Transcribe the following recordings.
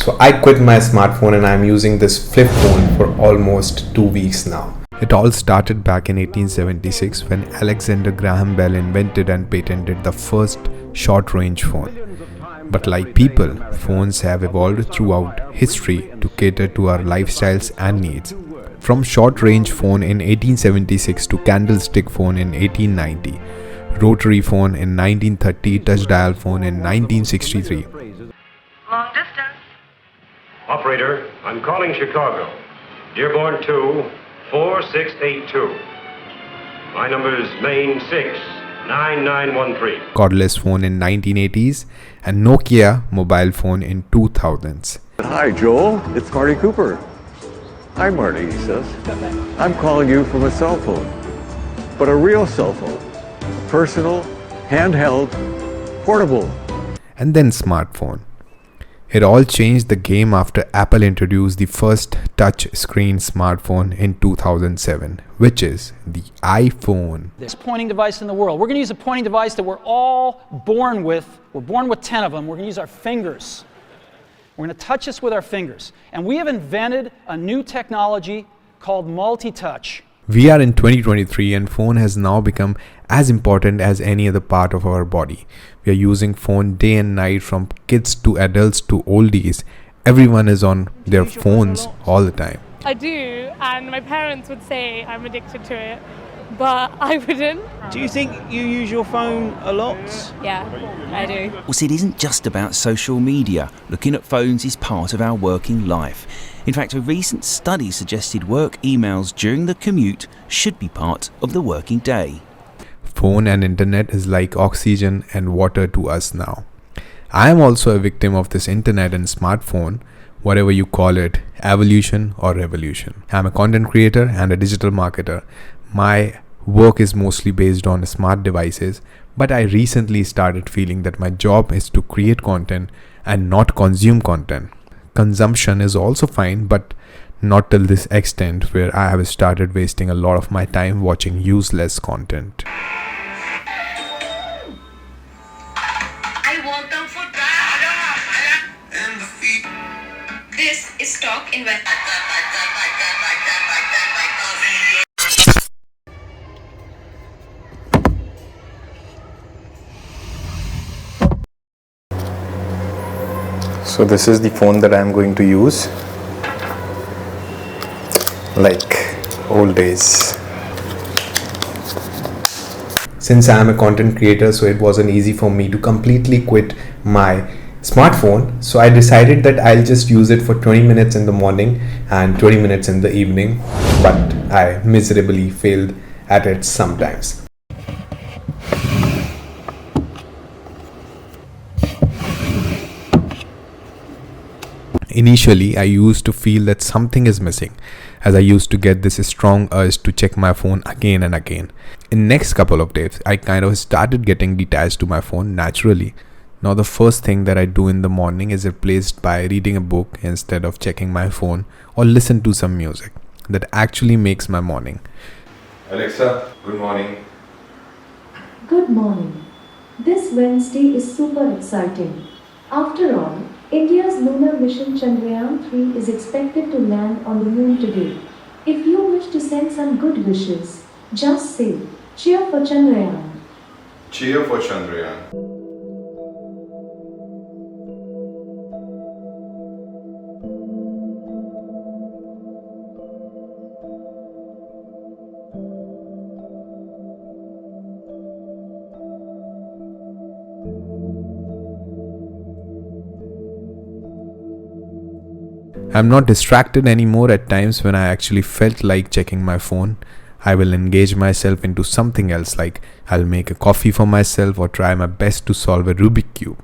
So I quit my smartphone and I'm using this flip phone for almost 2 weeks now. It all started back in 1876 when Alexander Graham Bell invented and patented the first short-range phone. But like people, phones have evolved throughout history to cater to our lifestyles and needs. From short-range phone in 1876 to candlestick phone in 1890, rotary phone in 1930, touch dial phone in 1963. Long distance. Operator, I'm calling Chicago. Dearborn 2, 4682. My number's Main 6, 9913. Cordless phone in 1980s and Nokia mobile phone in 2000s. Hi, Joel. It's Marty Cooper. Hi, Marty, he says. I'm calling you from a cell phone, but a real cell phone. Personal, handheld, portable. And then smartphone. It all changed the game after Apple introduced the first touch screen smartphone in 2007, which is the iPhone. This pointing device in the world. We're going to use a pointing device that we're all born with. We're born with 10 of them. We're going to use our fingers. We're going to touch this with our fingers. And we have invented a new technology called multi-touch. We are in 2023 and phone has now become as important as any other part of our body. We are using phone day and night, from kids to adults to oldies. Everyone is on their phones all the time. I do, and my parents would say I'm addicted to it, but I wouldn't. Do you think you use your phone a lot? Yeah, I do. Well, see, it isn't just about social media. Looking at phones is part of our working life. In fact, a recent study suggested work emails during the commute should be part of the working day. Phone and internet is like oxygen and water to us now. I am also a victim of this internet and smartphone, whatever you call it, evolution or revolution. I'm a content creator and a digital marketer. My work is mostly based on smart devices, but I recently started feeling that my job is to create content and not consume content. Consumption is also fine, but not till this extent where I have started wasting a lot of my time watching useless content. I want them for that. This is stock investment. So this is the phone that I'm going to use, like old days. Since I am a content creator, so it wasn't easy for me to completely quit my smartphone. So I decided that I'll just use it for 20 minutes in the morning and 20 minutes in the evening. But I miserably failed at it sometimes. Initially, I used to feel that something is missing, as I used to get this strong urge to check my phone again and again. In next couple of days, I kind of started getting detached to my phone naturally. Now the first thing that I do in the morning is replaced by reading a book instead of checking my phone, or listen to some music. That actually makes my morning. Alexa, good morning. Good morning. This Wednesday is super exciting. After all, India's lunar mission Chandrayaan-3 is expected to land on the moon today. If you wish to send some good wishes, just say, cheer for Chandrayaan. Cheer for Chandrayaan. I'm not distracted anymore at times when I actually felt like checking my phone. I will engage myself into something else, like I'll make a coffee for myself or try my best to solve a Rubik's Cube.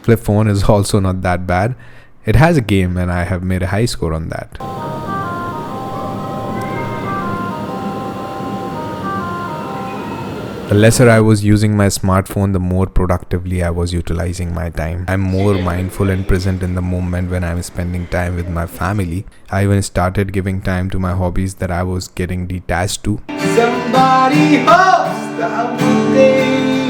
Flip phone is also not that bad. It has a game and I have made a high score on that. The lesser I was using my smartphone, the more productively I was utilizing my time. I'm more mindful and present in the moment when I'm spending time with my family. I even started giving time to my hobbies that I was getting detached to. Somebody hopes that one day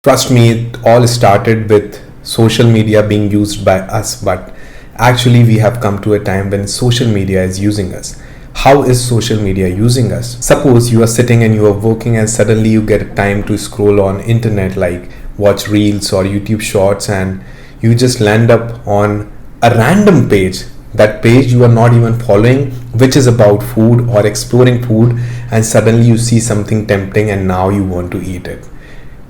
Trust me, it all started with social media being used by us, but actually we have come to a time when social media is using us. How is social media using us? Suppose you are sitting and you are working and suddenly you get time to scroll on internet, like watch reels or YouTube shorts, and you just land up on a random page. That page you are not even following, which is about food or exploring food, and suddenly you see something tempting and now you want to eat it.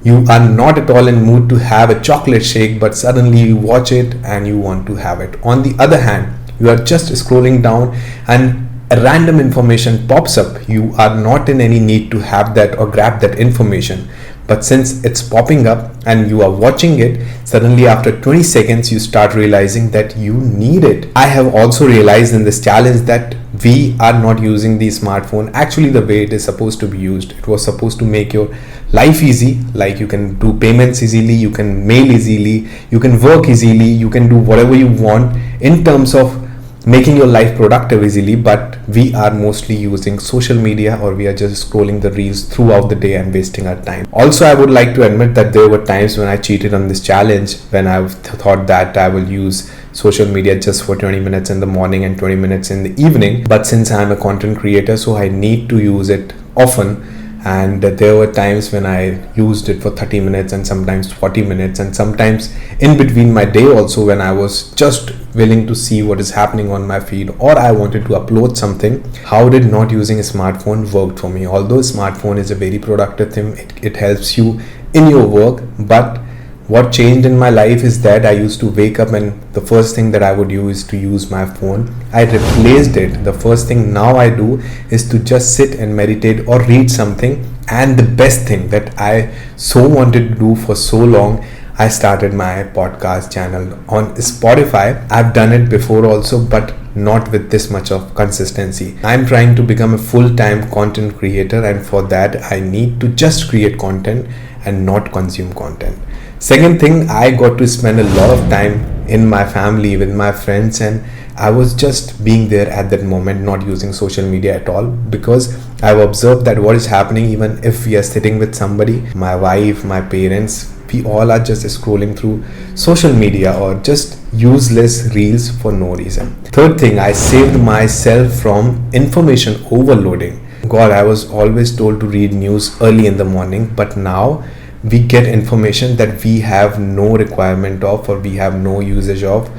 You are not at all in mood to have a chocolate shake, but suddenly you watch it and you want to have it. On the other hand, you are just scrolling down and a random information pops up. You are not in any need to have that or grab that information, but since it's popping up and you are watching it, suddenly after 20 seconds you start realizing that you need it. I have also realized in this challenge that we are not using the smartphone actually the way it is supposed to be used. It was supposed to make your life easy, like you can do payments easily, you can mail easily, you can work easily, you can do whatever you want in terms of making your life productive easily, but we are mostly using social media, or we are just scrolling the reels throughout the day and wasting our time. Also, I would like to admit that there were times when I cheated on this challenge, when I thought that I will use social media just for 20 minutes in the morning and 20 minutes in the evening, but since I am a content creator, so I need to use it often. And there were times when I used it for 30 minutes and sometimes 40 minutes, and sometimes in between my day also, when I was just willing to see what is happening on my feed, or I wanted to upload something. How did not using a smartphone work for me? Although smartphone is a very productive thing, it helps you in your work, but what changed in my life is that I used to wake up and the first thing that I would do is to use my phone. I replaced it. The first thing now I do is to just sit and meditate or read something. And the best thing that I so wanted to do for so long, I started my podcast channel on Spotify. I've done it before also, but not with this much of consistency. I'm trying to become a full-time content creator, and for that I need to just create content and not consume content. Second thing, I got to spend a lot of time in my family, with my friends, and I was just being there at that moment, not using social media at all, because I've observed that what is happening, even if we are sitting with somebody, my wife, my parents, we all are just scrolling through social media or just useless reels for no reason. Third thing, I saved myself from information overloading. God, I was always told to read news early in the morning, but now we get information that we have no requirement of, or we have no usage of,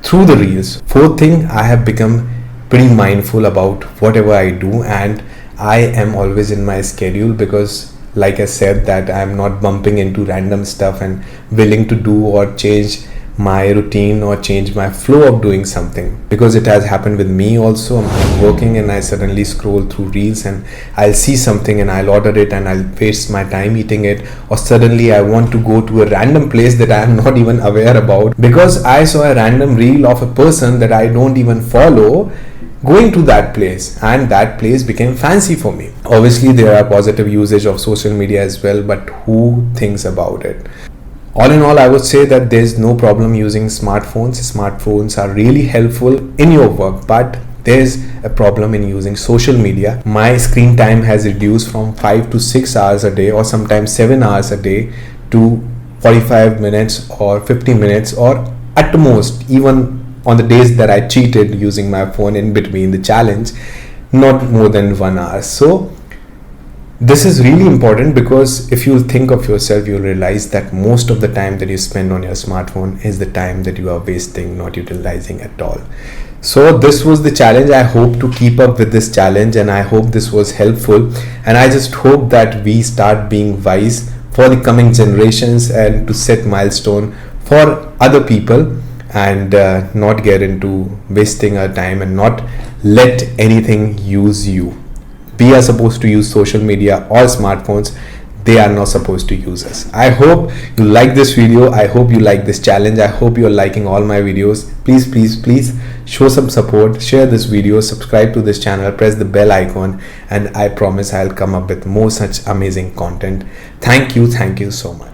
through the reels. Fourth thing, I have become pretty mindful about whatever I do, and I am always in my schedule, because like I said, that I am not bumping into random stuff and willing to do or change my routine or change my flow of doing something, because it has happened with me also. I'm working and I suddenly scroll through reels and I'll see something and I'll order it and I'll waste my time eating it, or suddenly I want to go to a random place that I am not even aware about because I saw a random reel of a person that I don't even follow going to that place, and that place became fancy for me. Obviously there are positive usage of social media as well, but who thinks about it? All in all, I would say that there's no problem using smartphones. Smartphones are really helpful in your work, but there's a problem in using social media. My screen time has reduced from 5 to 6 hours a day, or sometimes 7 hours a day, to 45 minutes or 50 minutes, or at most, even on the days that I cheated using my phone in between the challenge, not more than 1 hour. So this is really important, because if you think of yourself, you'll realize that most of the time that you spend on your smartphone is the time that you are wasting, not utilizing at all. So this was the challenge. I hope to keep up with this challenge, and I hope this was helpful, and I just hope that we start being wise for the coming generations and to set milestone for other people, and not get into wasting our time and not let anything use you. We are supposed to use social media or smartphones. They are not supposed to use us. I hope you like this video. I hope you like this challenge. I hope you're liking all my videos. Please show some support. Share this video. Subscribe to this channel. Press the bell icon. And I promise I'll come up with more such amazing content. Thank you so much.